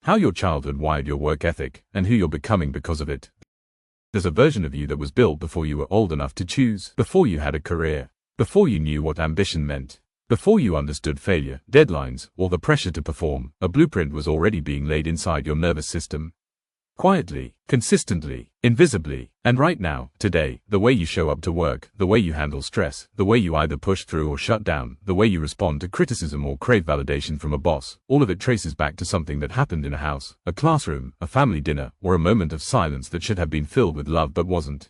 How your childhood wired your work ethic, and who you're becoming because of it. There's a version of you that was built before you were old enough to choose, before you had a career, before you knew what ambition meant, before you understood failure, deadlines, or the pressure to perform. A blueprint was already being laid inside your nervous system. Quietly, consistently, invisibly, and right now, today, the way you show up to work, the way you handle stress, the way you either push through or shut down, the way you respond to criticism or crave validation from a boss, all of it traces back to something that happened in a house, a classroom, a family dinner, or a moment of silence that should have been filled with love but wasn't.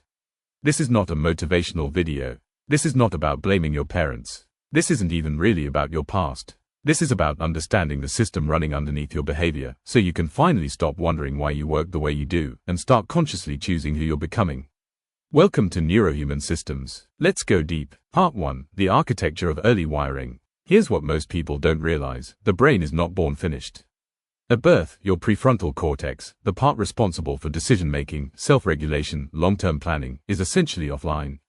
This is not a motivational video. This is not about blaming your parents. This isn't even really about your past. This is about understanding the system running underneath your behavior, so you can finally stop wondering why you work the way you do, and start consciously choosing who you're becoming. Welcome to Neurohuman Systems. Let's go deep. Part 1. The Architecture of Early Wiring. Here's what most people don't realize. The brain is not born finished. At birth, your prefrontal cortex, the part responsible for decision-making, self-regulation, long-term planning, is essentially offline.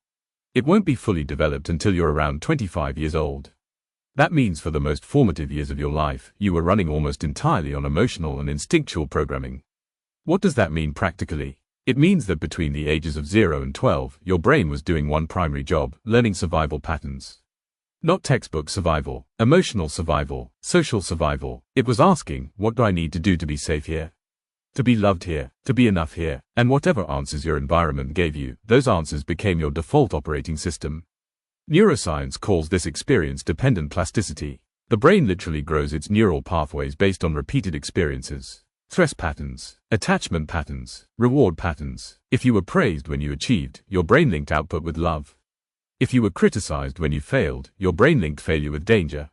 It won't be fully developed until you're around 25 years old. That means for the most formative years of your life, you were running almost entirely on emotional and instinctual programming. What does that mean practically? It means that between the ages of 0 and 12, your brain was doing one primary job, learning survival patterns. Not textbook survival, emotional survival, social survival. It was asking, what do I need to do to be safe here? To be loved here, to be enough here, and whatever answers your environment gave you, those answers became your default operating system. Neuroscience calls this experience-dependent plasticity. The brain literally grows its neural pathways based on repeated experiences. Stress patterns, attachment patterns, reward patterns. If you were praised when you achieved, your brain linked output with love. If you were criticized when you failed, your brain linked failure with danger.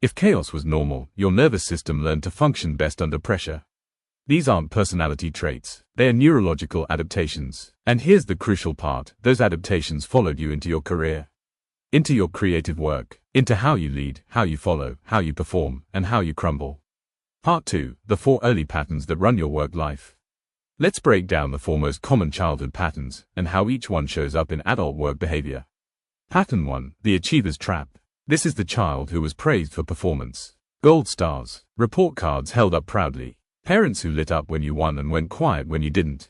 If chaos was normal, your nervous system learned to function best under pressure. These aren't personality traits, they are neurological adaptations. And here's the crucial part, those adaptations followed you into your career. Into your creative work, into how you lead, how you follow, how you perform, and how you crumble. Part 2. The 4 early patterns that run your work life. Let's break down the 4 most common childhood patterns, and how each one shows up in adult work behavior. Pattern 1. The Achiever's Trap. This is the child who was praised for performance. Gold stars, report cards held up proudly, parents who lit up when you won and went quiet when you didn't.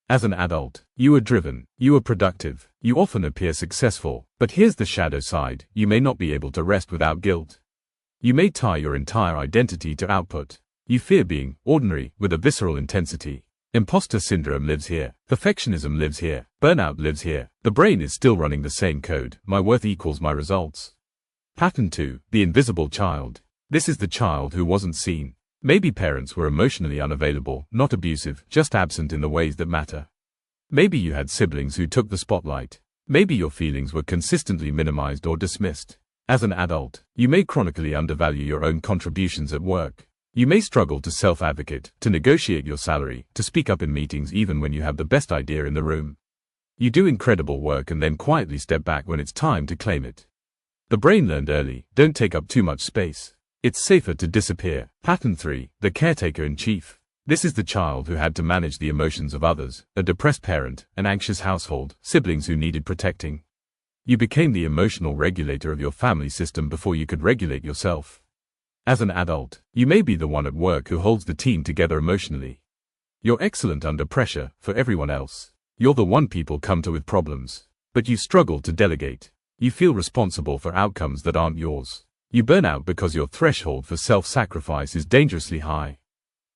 As an adult, you are driven, you are productive, you often appear successful, but here's the shadow side, you may not be able to rest without guilt. You may tie your entire identity to output. You fear being ordinary with a visceral intensity. Imposter syndrome lives here, perfectionism lives here, burnout lives here. The brain is still running the same code, my worth equals my results. Pattern 2. The Invisible Child. This is the child who wasn't seen. Maybe parents were emotionally unavailable, not abusive, just absent in the ways that matter. Maybe you had siblings who took the spotlight. Maybe your feelings were consistently minimized or dismissed. As an adult, you may chronically undervalue your own contributions at work. You may struggle to self-advocate, to negotiate your salary, to speak up in meetings even when you have the best idea in the room. You do incredible work and then quietly step back when it's time to claim it. The brain learned early, don't take up too much space. It's safer to disappear. Pattern 3. The Caretaker-in-Chief. This is the child who had to manage the emotions of others, a depressed parent, an anxious household, siblings who needed protecting. You became the emotional regulator of your family system before you could regulate yourself. As an adult, you may be the one at work who holds the team together emotionally. You're excellent under pressure, for everyone else. You're the one people come to with problems. But you struggle to delegate. You feel responsible for outcomes that aren't yours. You burn out because your threshold for self-sacrifice is dangerously high.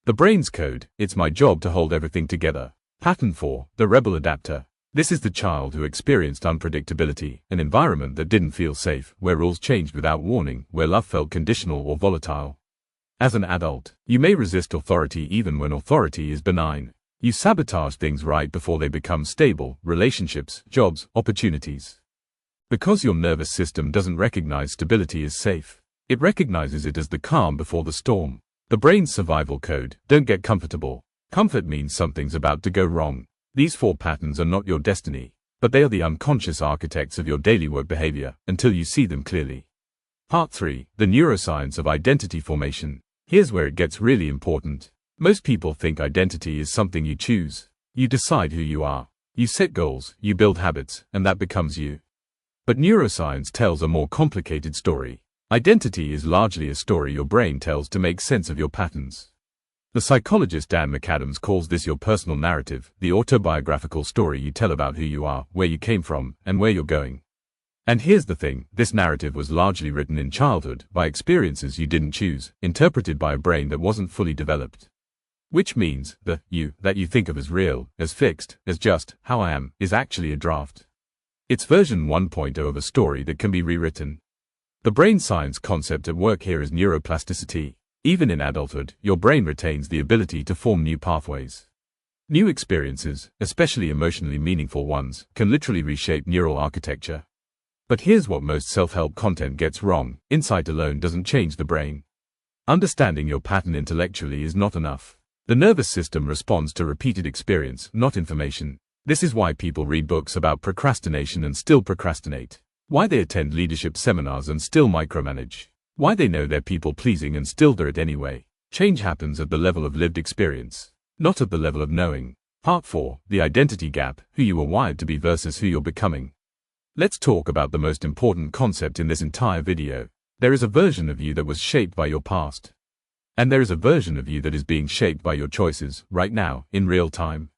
The brain's code, it's my job to hold everything together. Pattern 4. The Rebel Adapter. This is the child who experienced unpredictability, an environment that didn't feel safe, where rules changed without warning, where love felt conditional or volatile. As an adult, you may resist authority even when authority is benign. You sabotage things right before they become stable, relationships, jobs, opportunities. Because your nervous system doesn't recognize stability as safe. It recognizes it as the calm before the storm. The brain's survival code, don't get comfortable. Comfort means something's about to go wrong. These 4 patterns are not your destiny, but they are the unconscious architects of your daily work behavior, until you see them clearly. Part 3. The Neuroscience of Identity Formation. Here's where it gets really important. Most people think identity is something you choose. You decide who you are. You set goals, you build habits, and that becomes you. But neuroscience tells a more complicated story. Identity is largely a story your brain tells to make sense of your patterns. The psychologist Dan McAdams calls this your personal narrative, the autobiographical story you tell about who you are, where you came from, and where you're going. And here's the thing, this narrative was largely written in childhood, by experiences you didn't choose, interpreted by a brain that wasn't fully developed. Which means, the you that you think of as real, as fixed, as just, how I am, is actually a draft. It's version 1.0 of a story that can be rewritten. The brain science concept at work here is neuroplasticity. Even in adulthood, your brain retains the ability to form new pathways. New experiences, especially emotionally meaningful ones, can literally reshape neural architecture. But here's what most self-help content gets wrong: insight alone doesn't change the brain. Understanding your pattern intellectually is not enough. The nervous system responds to repeated experience, not information. This is why people read books about procrastination and still procrastinate. Why they attend leadership seminars and still micromanage. Why they know they're people-pleasing and still do it anyway. Change happens at the level of lived experience, not at the level of knowing. Part 4. The identity gap, who you were wired to be versus who you're becoming. Let's talk about the most important concept in this entire video. There is a version of you that was shaped by your past. And there is a version of you that is being shaped by your choices, right now, in real time.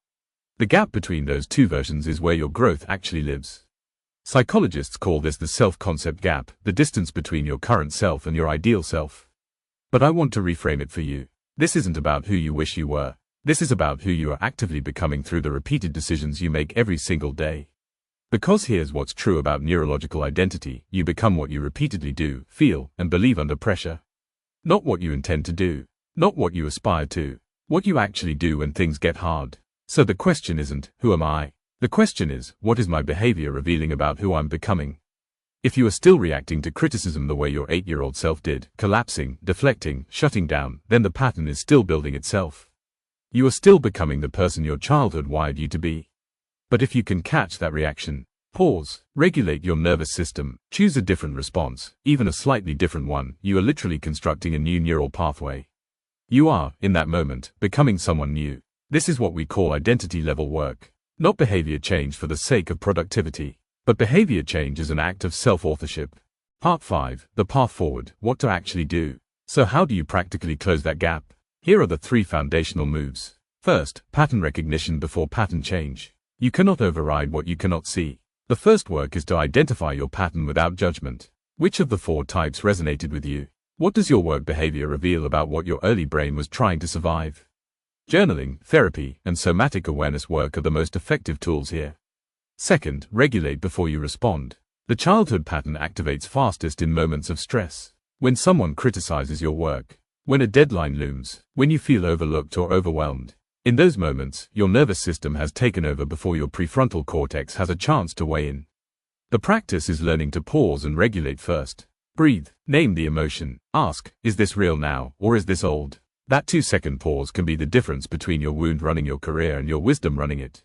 The gap between those two versions is where your growth actually lives. Psychologists call this the self-concept gap, the distance between your current self and your ideal self. But I want to reframe it for you. This isn't about who you wish you were. This is about who you are actively becoming through the repeated decisions you make every single day. Because here's what's true about neurological identity: you become what you repeatedly do, feel, and believe under pressure. Not what you intend to do. Not what you aspire to. What you actually do when things get hard. So the question isn't, who am I? The question is, what is my behavior revealing about who I'm becoming? If you are still reacting to criticism the way your 8-year-old self did, collapsing, deflecting, shutting down, then the pattern is still building itself. You are still becoming the person your childhood wired you to be. But if you can catch that reaction, pause, regulate your nervous system, choose a different response, even a slightly different one, you are literally constructing a new neural pathway. You are, in that moment, becoming someone new. This is what we call identity-level work. Not behavior change for the sake of productivity, but behavior change as an act of self-authorship. Part 5. The path forward, what to actually do. So how do you practically close that gap? Here are the 3 foundational moves. First, pattern recognition before pattern change. You cannot override what you cannot see. The first work is to identify your pattern without judgment. Which of the 4 types resonated with you? What does your work behavior reveal about what your early brain was trying to survive? Journaling, therapy, and somatic awareness work are the most effective tools here. Second, regulate before you respond. The childhood pattern activates fastest in moments of stress. When someone criticizes your work, when a deadline looms, when you feel overlooked or overwhelmed. In those moments, your nervous system has taken over before your prefrontal cortex has a chance to weigh in. The practice is learning to pause and regulate first. Breathe, name the emotion, ask, is this real now, or is this old? That 2-second pause can be the difference between your wound running your career and your wisdom running it.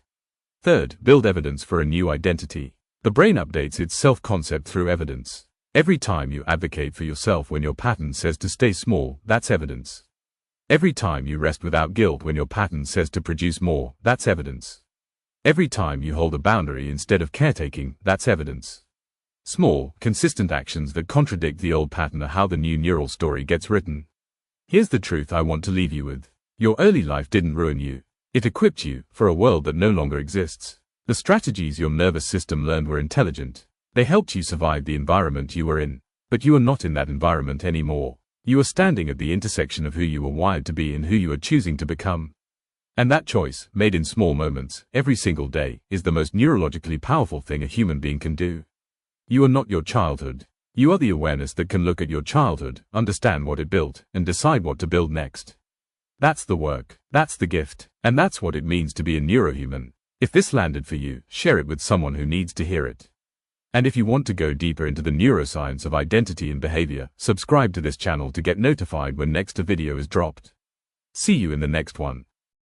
Third, build evidence for a new identity. The brain updates its self-concept through evidence. Every time you advocate for yourself when your pattern says to stay small, that's evidence. Every time you rest without guilt when your pattern says to produce more, that's evidence. Every time you hold a boundary instead of caretaking, that's evidence. Small, consistent actions that contradict the old pattern are how the new neural story gets written. Here's the truth I want to leave you with. Your early life didn't ruin you. It equipped you for a world that no longer exists. The strategies your nervous system learned were intelligent. They helped you survive the environment you were in. But you are not in that environment anymore. You are standing at the intersection of who you were wired to be and who you are choosing to become. And that choice, made in small moments, every single day, is the most neurologically powerful thing a human being can do. You are not your childhood. You are the awareness that can look at your childhood, understand what it built, and decide what to build next. That's the work, that's the gift, and that's what it means to be a neurohuman. If this landed for you, share it with someone who needs to hear it. And if you want to go deeper into the neuroscience of identity and behavior, subscribe to this channel to get notified when next a video is dropped. See you in the next one.